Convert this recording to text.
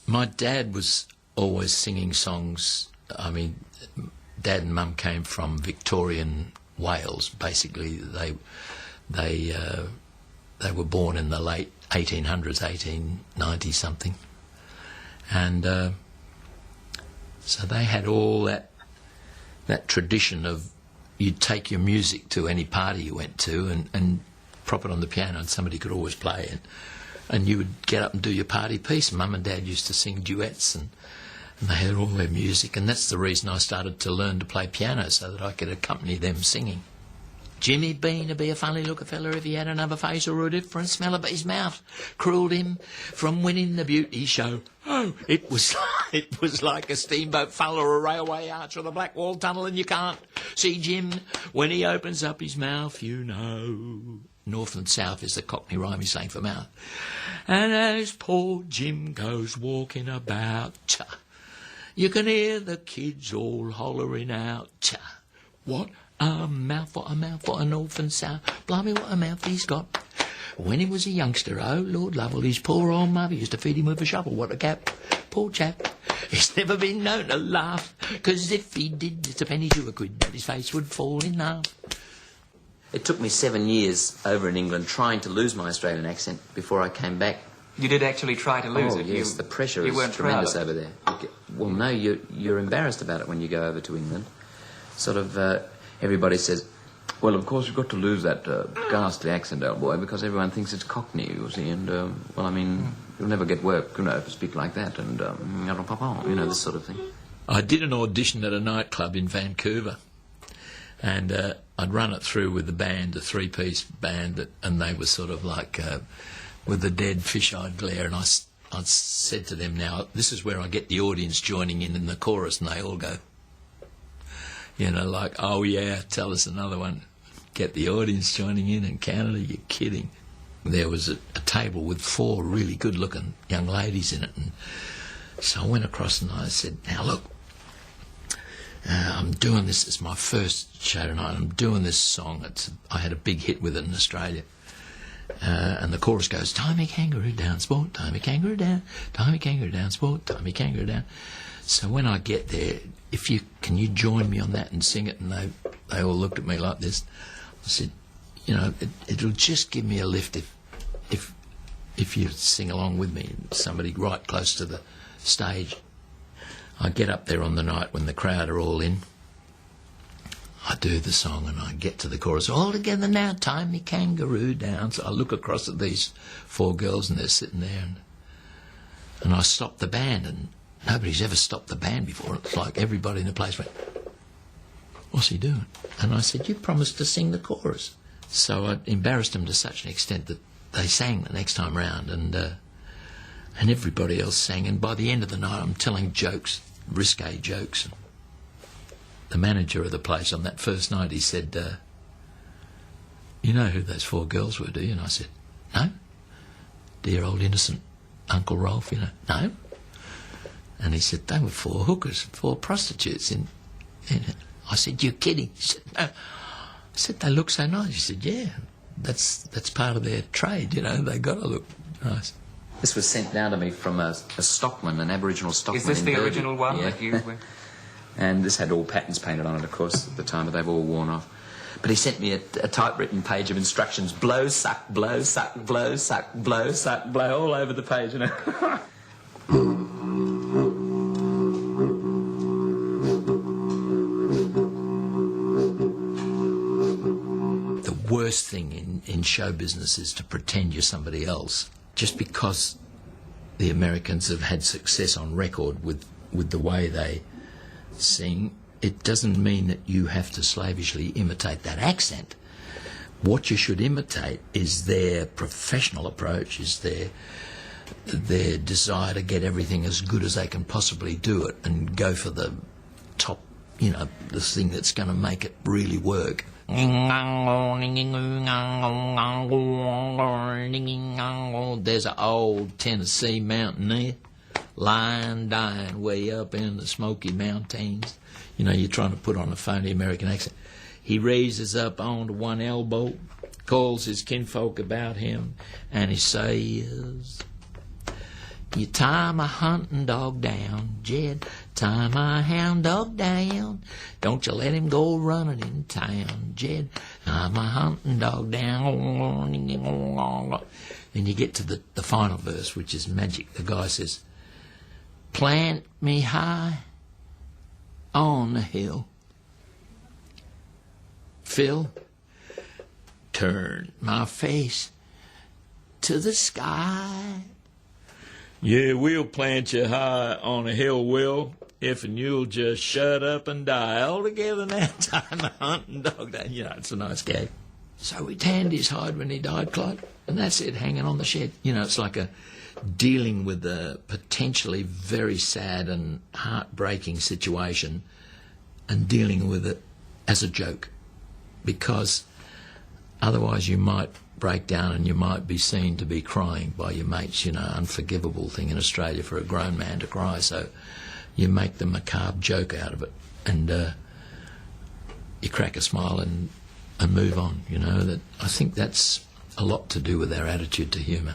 My dad was always singing songs. I mean, Dad and Mum came from Victorian Wales. Basically, they were born in the late 1800s, 1890 something, and so they had all that tradition of you'd take your music to any party you went to and prop it on the piano, and somebody could always play it, and you would get up and do your party piece. Mum and Dad used to sing duets, and they had all their music, and that's the reason I started to learn to play piano, so that I could accompany them singing. Jimmy Bean would be a funny looking fella if he had another face or a different smell, but his mouth cruelled him from winning the beauty show. Oh, it was like a steamboat funnel or a railway arch or the Blackwall Tunnel, and you can't see Jim when he opens up his mouth, you know. North and south is the Cockney rhyme he's saying for mouth. And as poor Jim goes walking about, you can hear the kids all hollering out, what a mouth, what a mouth, what a north and south. Blimey, what a mouth he's got. When he was a youngster, oh, Lord Lovell, his poor old mother used to feed him with a shovel. What a gap. Poor chap. He's never been known to laugh, 'cause if he did, it's a penny to a quid that his face would fall in half. It took me 7 years over in England trying to lose my Australian accent before I came back. You did actually try to lose it? Yes, the pressure is tremendous over there. Well, no, you're embarrassed about it when you go over to England. Sort of... everybody says, well, of course, you've got to lose that ghastly accent, old boy, because everyone thinks it's Cockney, you see, and, well, I mean, you'll never get work, you know, if you speak like that, and, you know, this sort of thing. I did an audition at a nightclub in Vancouver, and I'd run it through with the band, a three-piece band, and they were sort of like with a dead fish-eyed glare, and I said to them, now, this is where I get the audience joining in the chorus, and they all go, you know, like, oh yeah, tell us another one. Get the audience joining in Canada, you're kidding. There was a table with 4 really good-looking young ladies in it, and so I went across and I said, now look, I'm doing this, it's my first show tonight, I'm doing this song, I had a big hit with it in Australia, and the chorus goes, tie me kangaroo down, sport, tie me kangaroo down, tie me kangaroo down, sport, tie me kangaroo down. So when I get there, can you join me on that and sing it? And they all looked at me like this. I said, you know, it'll just give me a lift if you sing along with me, somebody right close to the stage. I get up there on the night when the crowd are all in. I do the song and I get to the chorus, all together now, tie me kangaroo down. So I look across at these 4 girls and they're sitting there, and I stop the band, and nobody's ever stopped the band before. It's like everybody in the place went, what's he doing? And I said, you promised to sing the chorus. So I embarrassed them to such an extent that they sang the next time round, and everybody else sang. And by the end of the night, I'm telling jokes, risque jokes. And the manager of the place on that first night, he said, you know who those 4 girls were, do you? And I said, no. Dear old innocent Uncle Rolf, you know. No. And he said, they were 4 hookers, 4 prostitutes. And I said, you're kidding? He said, no. I said, they look so nice. He said, yeah, that's part of their trade, you know, they got to look nice. This was sent down to me from a stockman, an Aboriginal stockman. Is this the original one that you... And this had all patterns painted on it, of course, at the time, but they've all worn off. But he sent me a typewritten page of instructions, blow, suck, blow, suck, blow, suck, blow, suck, blow, all over the page, you know. The worst thing in show business is to pretend you're somebody else. Just because the Americans have had success on record with the way they sing, it doesn't mean that you have to slavishly imitate that accent. What you should imitate is their professional approach, is their desire to get everything as good as they can possibly do it and go for the top, you know, the thing that's going to make it really work. There's an old Tennessee mountaineer lying dying way up in the Smoky Mountains. You know, you're trying to put on a phony American accent. He raises up onto one elbow, calls his kinfolk about him, and he says, You tie my hunting dog down, Jed. Tie my hound dog down. Don't you let him go running in town, Jed. Tie my hunting dog down. Then you get to the final verse, which is magic. The guy says, plant me high on the hill. Phil, turn my face to the sky. Yeah, we'll plant you high on a hill, Will, if and you'll just shut up and die. All together now, time a hunting dog down. You know, it's a nice gag. So we tanned his hide when he died, Clyde, and that's it, hanging on the shed. You know, it's like a dealing with a potentially very sad and heartbreaking situation and dealing with it as a joke, because otherwise you might break down and you might be seen to be crying by your mates. You know, unforgivable thing in Australia for a grown man to cry, so you make the macabre joke out of it, and you crack a smile and move on. You know, that I think that's a lot to do with our attitude to humour.